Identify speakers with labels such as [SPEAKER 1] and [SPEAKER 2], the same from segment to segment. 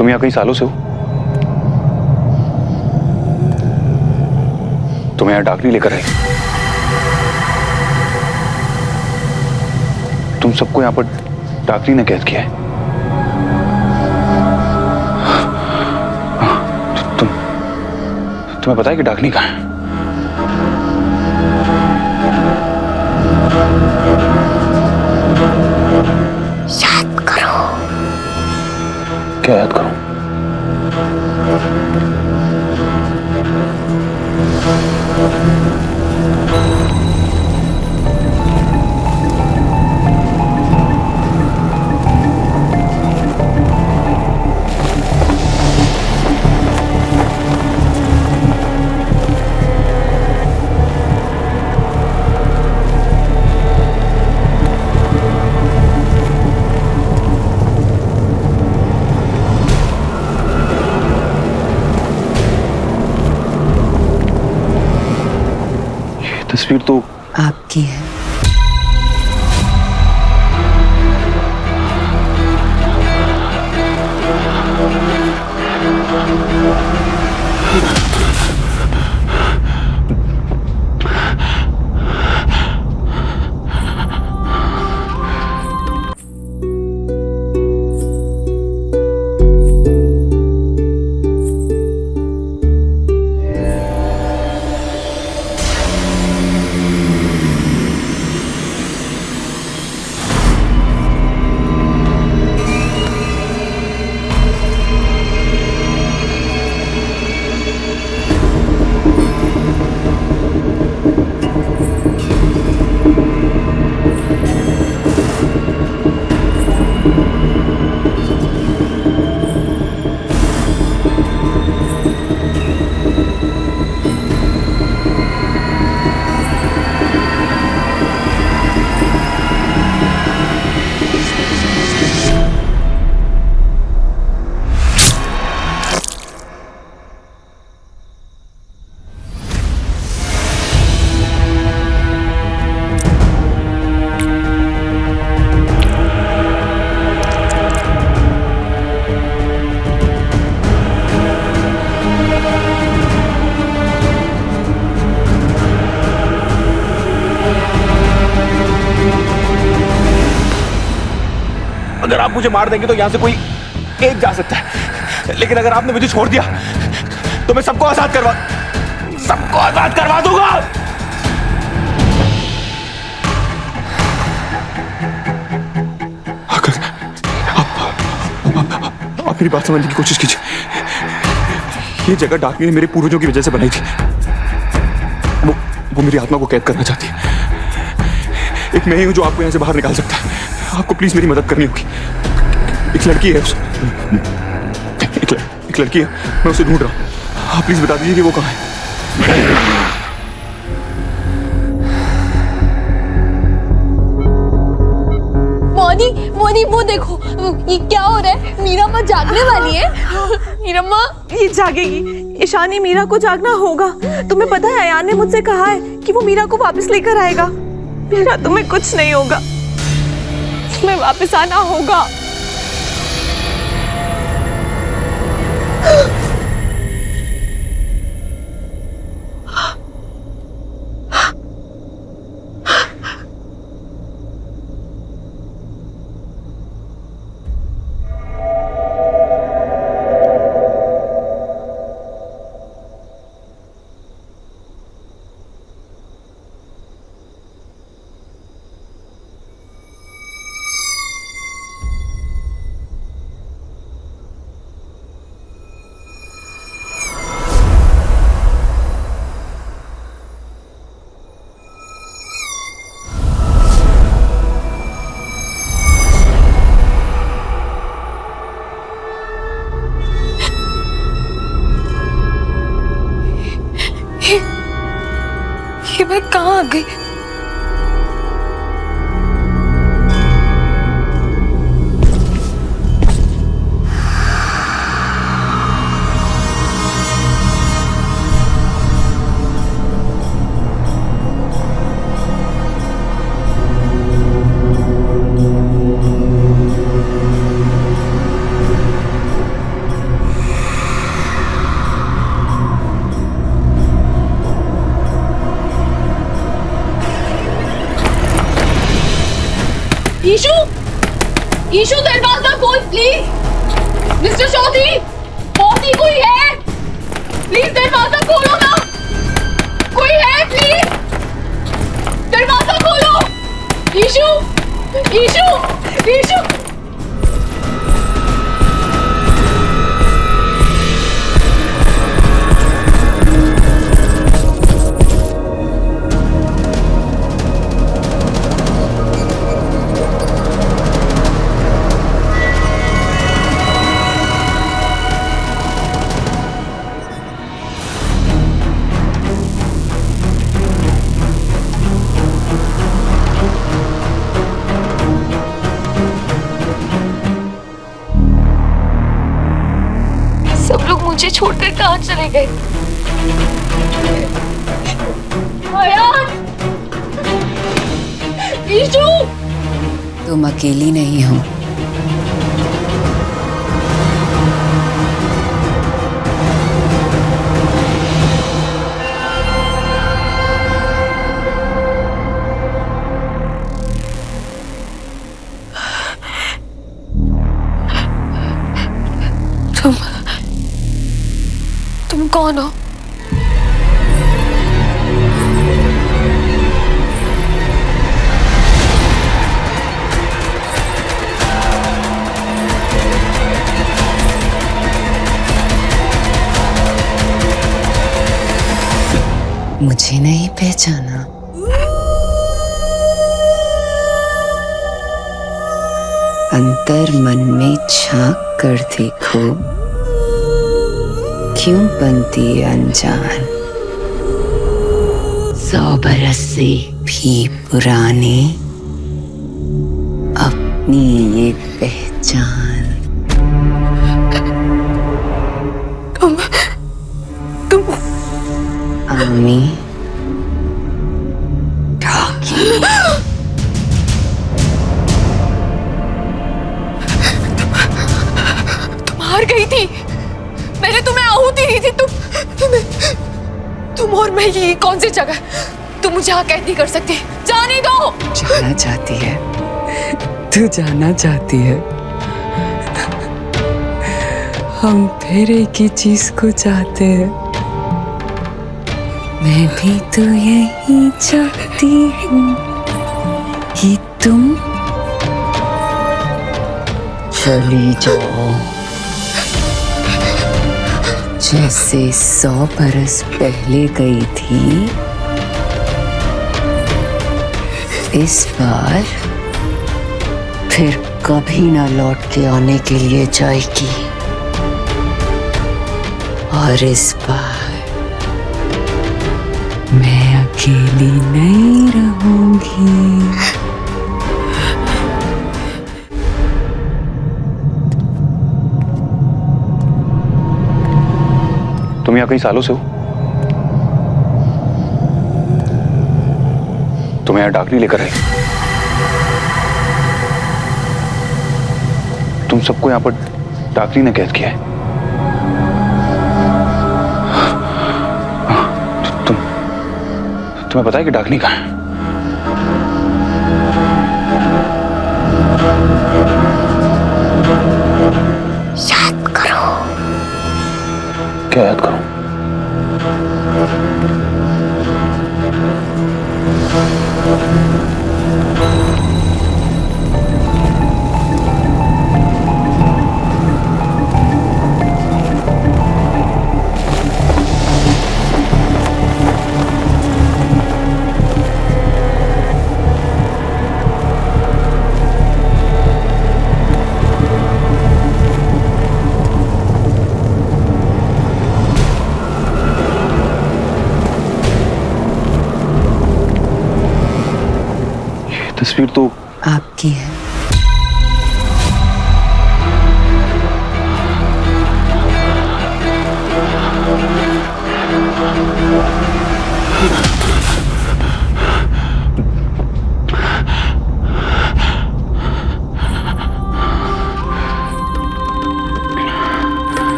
[SPEAKER 1] तुम यहाँ कई सालों से हो? तुम्हें यहाँ डॉक्टरी लेकर आई? तुम सबको यहाँ पर डॉक्टरी ने कैद किया है। तुम्हें पता है कि डाकनी कहाँ है?
[SPEAKER 2] याद करो।
[SPEAKER 1] क्या याद करो? तस्वीर तो
[SPEAKER 2] आपकी है।
[SPEAKER 3] अगर आप मुझे मार देंगे तो यहां से कोई एक जा सकता है, लेकिन अगर आपने मुझे छोड़ दिया तो मैं सबको आजाद करवा दूंगा। अगर आप मेरी बात समझने की कोशिश कीजिए। ये जगह डाकनी ने मेरे पूर्वजों की वजह से बनाई थी। वो मेरी आत्मा को कैद करना चाहती है। एक मैं ही हूं जो आपको यहां से बाहर निकाल सकता है। आपको प्लीज मेरी मदद करनी होगी। एक लड़की है, एक लड़की है, मैं उसे ढूंढ रहा हूं। आप प्लीज बता दीजिए कि वो कहाँ है।
[SPEAKER 4] मोनी वो देखो, ये क्या हो रहा है? मीरा माँ जागने वाली है। मीरा माँ
[SPEAKER 5] ये जागेगी। ईशानी, मीरा को जागना होगा। तुम्हें पता है अयान ने मुझसे कहा है कि वो मीरा को वापस लेकर आएगा। मीरा, तुम्हें कुछ नहीं होगा, तुम्हें वापस आना होगा।
[SPEAKER 4] ये मैं कहाँ आ गई? ईशु, ईशु दरवाजा खोल प्लीज। मिस्टर चौधरी, मौसी कोई है? प्लीज दरवाजा खोलो ना, कोई है प्लीज, दरवाजा खोलो। ईशु, ईशु, ईशु। सब लोग मुझे छोड़कर कहाँ चले गए? अयान! ईशु!
[SPEAKER 2] तुम अकेली नहीं हो।
[SPEAKER 4] तुम कौन हो?
[SPEAKER 2] मुझे नहीं पहचाना? अंतर मन में झांक कर देखो, क्यों बनती अनजान? 100 बरस से भी पुरानी अपनी ये पहचान।
[SPEAKER 4] तुम
[SPEAKER 2] आमी ढाकी।
[SPEAKER 4] तुम हार गई थी। मैंने तुम्हें आहुति दी थी। तुम और मैं, ये कौन सी जगह? तुम मुझे यहाँ कैद नहीं कर सकती। जाने दो।
[SPEAKER 2] जाना चाहती है? तू जाना चाहती है? हम फिर एक ही चीज को चाहते हैं। मैं भी तो यही चाहती हूँ कि तुम चली जाओ, जैसे 100 बरस पहले गई थी। इस बार फिर कभी ना लौट के आने के लिए जाएगी। और इस बार मैं अकेली नहीं रहूंगी।
[SPEAKER 1] तुम यहाँ कई सालों से हो? तुम्हें यहाँ डाकनी लेकर आई। तुम सबको यहाँ पर डाकनी ने कैद किया है। तुम्हें पता है कि डाकनी कहाँ है?
[SPEAKER 2] याद करो।
[SPEAKER 1] क्या याद करूं? तस्वीर तो
[SPEAKER 2] आपकी है।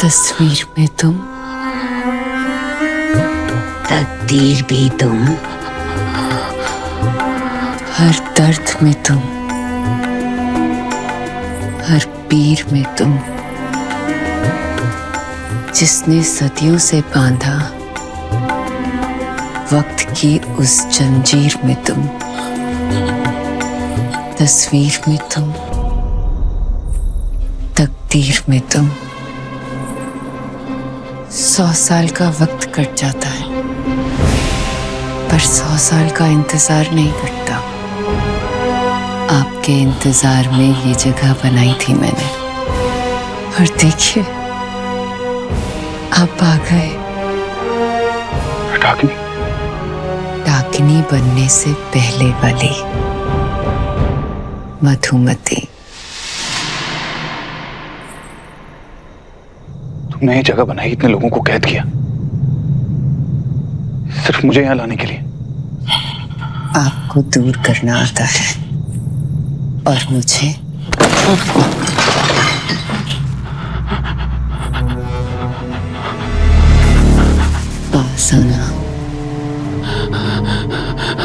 [SPEAKER 2] तस्वीर में तुम तीर भी तुम, हर दर्द में तुम, हर पीर में तुम, जिसने सदियों से बांधा वक्त की उस जंजीर में तुम, तस्वीर में तुम, तकदीर में तुम। 100 साल का वक्त कट जाता है, पर 100 साल का इंतजार नहीं कटता। आपके इंतजार में ये जगह बनाई थी मैंने, और देखिए आप आ गए।
[SPEAKER 1] डाकिनी?
[SPEAKER 2] डाकिनी बनने से पहले वाली मधुमती।
[SPEAKER 1] तुमने ये जगह बनाई, इतने लोगों को कैद किया, सिर्फ मुझे यहां लाने के लिए।
[SPEAKER 2] आपको दूर करना आता है और मुझे पास आना।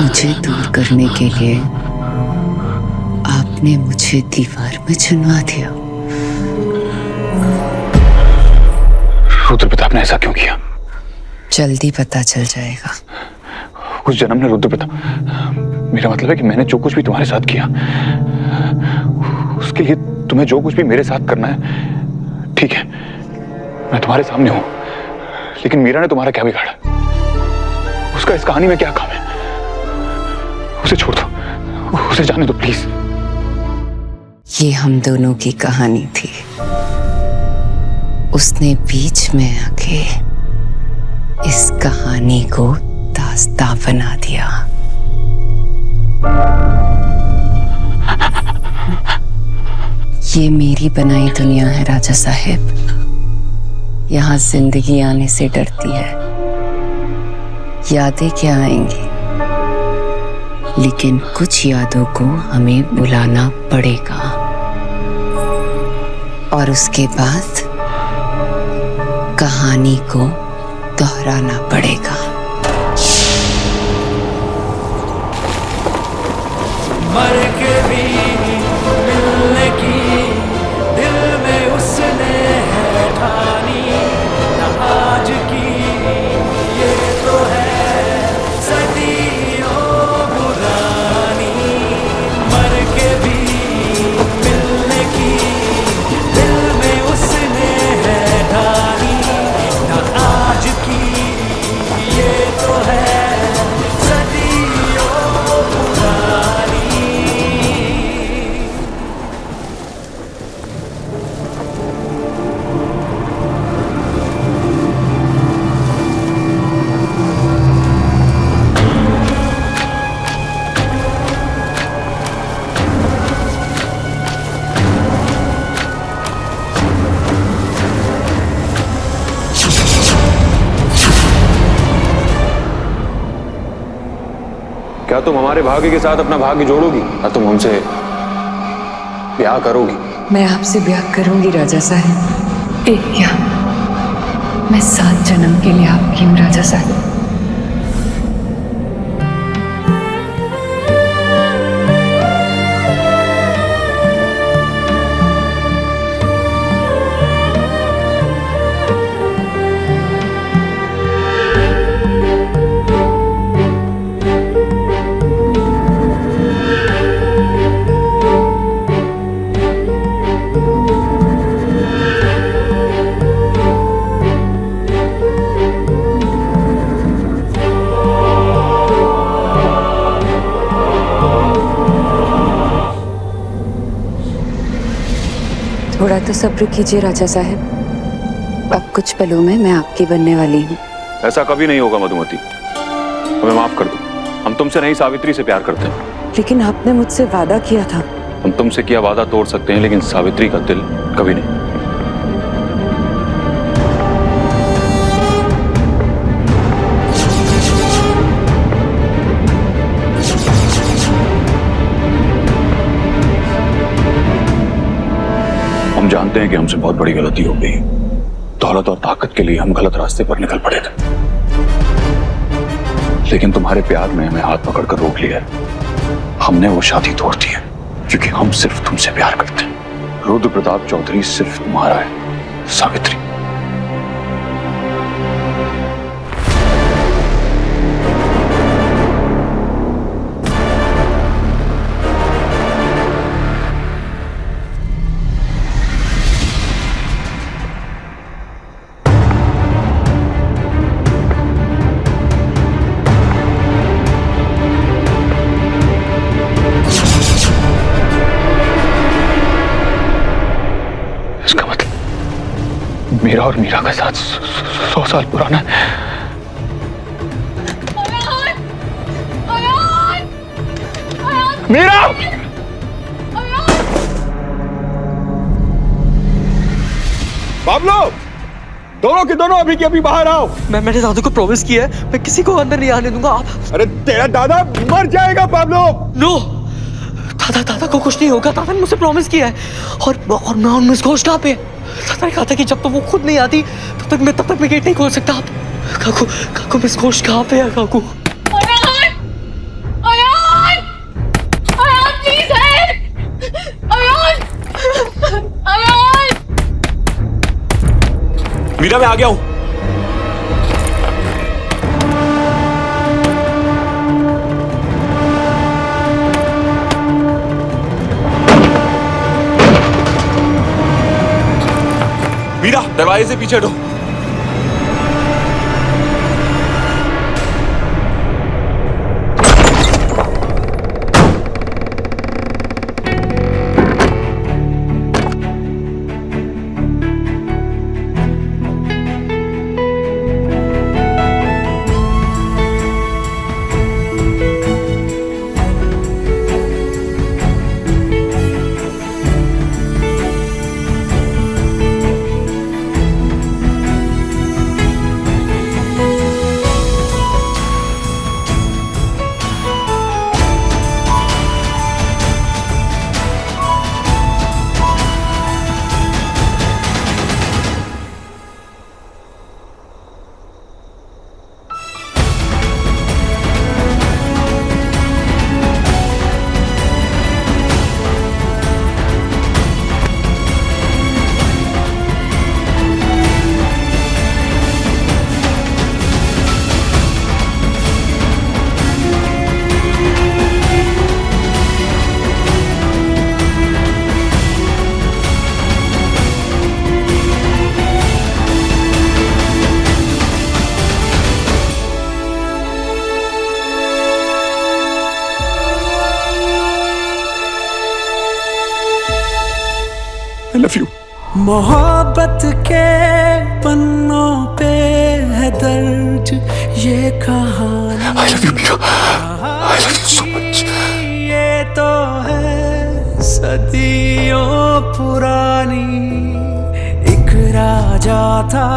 [SPEAKER 2] मुझे दूर करने के लिए आपने मुझे दीवार में चुनवा दिया।
[SPEAKER 1] रुद्र प्रताप ने ऐसा क्यों किया?
[SPEAKER 2] जल्दी पता चल जाएगा।
[SPEAKER 1] उस जन्म ने रुद्र प्रताप, मेरा मतलब है कि मैंने जो कुछ भी तुम्हारे साथ किया, उसके लिए तुम्हें जो कुछ भी मेरे साथ करना है, ठीक है, मैं तुम्हारे सामने हूं। लेकिन मीरा ने तुम्हारा क्या बिगाड़ा? उसका इस कहानी में क्या काम है? उसे छोड़ दो, उसे जाने दो प्लीज।
[SPEAKER 2] ये हम दोनों की कहानी थी। उसने बीच में आके इस कहानी को दास्तां बना दिया। ये मेरी बनाई दुनिया है राजा साहब। यहां जिंदगी आने से डरती है। यादें क्या आएंगी, लेकिन कुछ यादों को हमें बुलाना पड़ेगा, और उसके बाद कहानी को दोहराना पड़ेगा।
[SPEAKER 6] मर के भी मिलने की दिल में उसने है ठानी, न आज की ये तो है सदियों पुरानी। मर के भी मिलने की दिल में उसने है ठानी, न आज की ये तो है सदियों पुरानी।
[SPEAKER 1] क्या तुम हमारे भाग्य के साथ अपना भाग्य जोड़ोगी, या तुम हमसे ब्याह करोगी?
[SPEAKER 2] मैं आपसे ब्याह करूंगी राजा साहब। एक क्या, मैं 7 जन्म के लिए आपकी हूँ राजा साहब। थोड़ा तो सब्र कीजिए राजा साहब। अब कुछ पलों में मैं आपकी बनने वाली हूँ।
[SPEAKER 1] ऐसा कभी नहीं होगा मधुमती, हमें माफ कर दो। हम तुमसे नहीं, सावित्री से प्यार करते हैं।
[SPEAKER 2] लेकिन आपने मुझसे वादा किया था।
[SPEAKER 1] हम तुमसे किया वादा तोड़ सकते हैं, लेकिन सावित्री का दिल कभी नहीं। हम जानते हैं कि हमसे बहुत बड़ी गलती हो गई। दौलत और ताकत के लिए हम गलत रास्ते पर निकल पड़े थे, लेकिन तुम्हारे प्यार ने हमें हाथ पकड़कर रोक लिया है। हमने वो शादी तोड़ दी है क्योंकि हम सिर्फ तुमसे प्यार करते हैं। रुद्र प्रताप चौधरी सिर्फ तुम्हारा है, सावित्री। मेरा और मीरा का साथ 100 साल पुराना है। मीरा!
[SPEAKER 3] बाबलो, दोनों के दोनों अभी के अभी बाहर आओ।
[SPEAKER 6] मैंने दादू को प्रॉमिस किया है, मैं किसी को अंदर नहीं आने दूंगा। आप
[SPEAKER 3] अरे तेरा दादा मर जाएगा बाबलो।
[SPEAKER 6] नो, दादा को कुछ नहीं होगा। दादा ने मुझसे प्रॉमिस किया है और मैं उन मिस घोष पे दादा ने कहा था कि जब तक वो खुद नहीं आती तब तक मैं गेट नहीं खोल सकता। काकू मिस घोष कहाँ पे है? काकू
[SPEAKER 3] मीरा, मैं आ गया हूं। मीरा, दरवाजे से पीछे हटो। I love you.
[SPEAKER 6] मोहब्बत के पन्नों पे है दर्ज ये कहानी।
[SPEAKER 1] I love you, Meera. I love you so much.
[SPEAKER 6] ये तो है सदियों पुरानी। एक राजा था,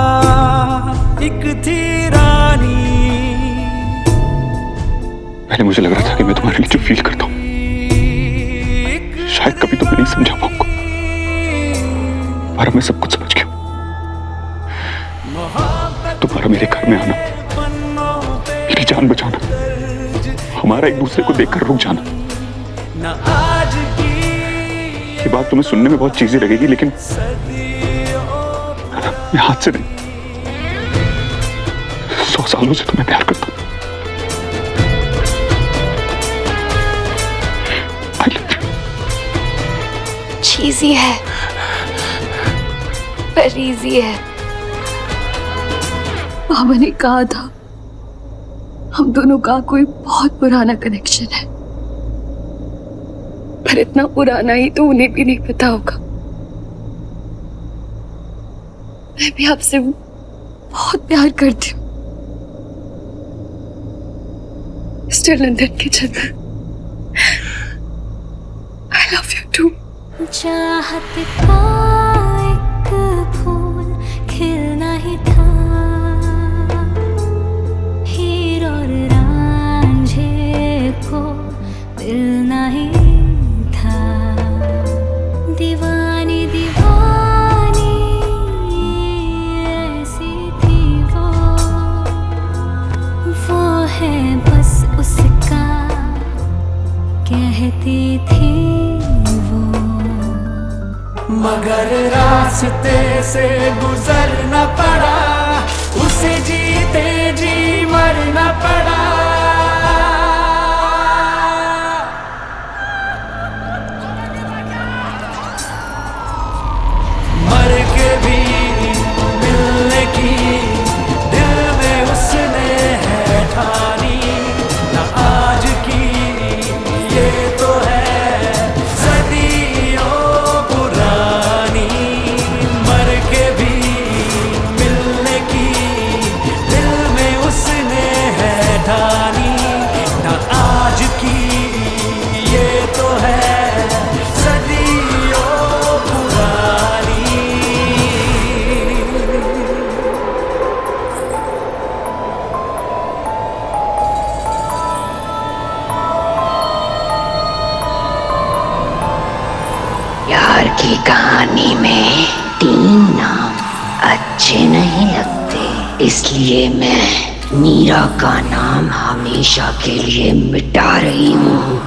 [SPEAKER 6] एक थी रानी।
[SPEAKER 1] पहले मुझे लग रहा था कि मैं तुम्हारे लिए जो फील करता हूँ शायद कभी तुम्हें नहीं समझा पाऊंगा, पर मैं सब कुछ समझ गया। तुम्हारा मेरे घर में आना, मेरी जान बचाना, हमारा एक दूसरे को देखकर रुक जाना, ये बात तुम्हें सुनने में बहुत चीजें लगेगी, लेकिन मैं हाथ से नहीं, 100 सालों से तुम्हें प्यार करता हूं। I love you.
[SPEAKER 4] चीज़ी है पर इजी है। बाबा ने कहा था हम दोनों का कोई बहुत पुराना कनेक्शन है, पर इतना पुराना ही तो उन्हें भी नहीं पता होगा। मैं भी आपसे बहुत प्यार करती हूँ, मिस्टर लंदन के जन्म। I love you too.
[SPEAKER 7] चाहत का एक फूल खिलना ही था, हीर और रांझे को मिलना ही था। दीवानी दीवानी ऐसी थी वो है उसका कहती थी वो,
[SPEAKER 8] मगर रास्ते से गुजरना पड़ा, उसे जीते जी मरना पड़ा। मर के भी मिलने की दिल में उसने है ठानी, ना आज की ये तो है सदियों पुरानी। मर के भी मिलने की दिल में उसने है ठानी, ना आज की ये तो है सदियों पुरानी।
[SPEAKER 2] प्यार की कहानी में 3 नाम अच्छे नहीं लगते, इसलिए मैं मीरा का नाम हमेशा के लिए मिटा रही हूँ।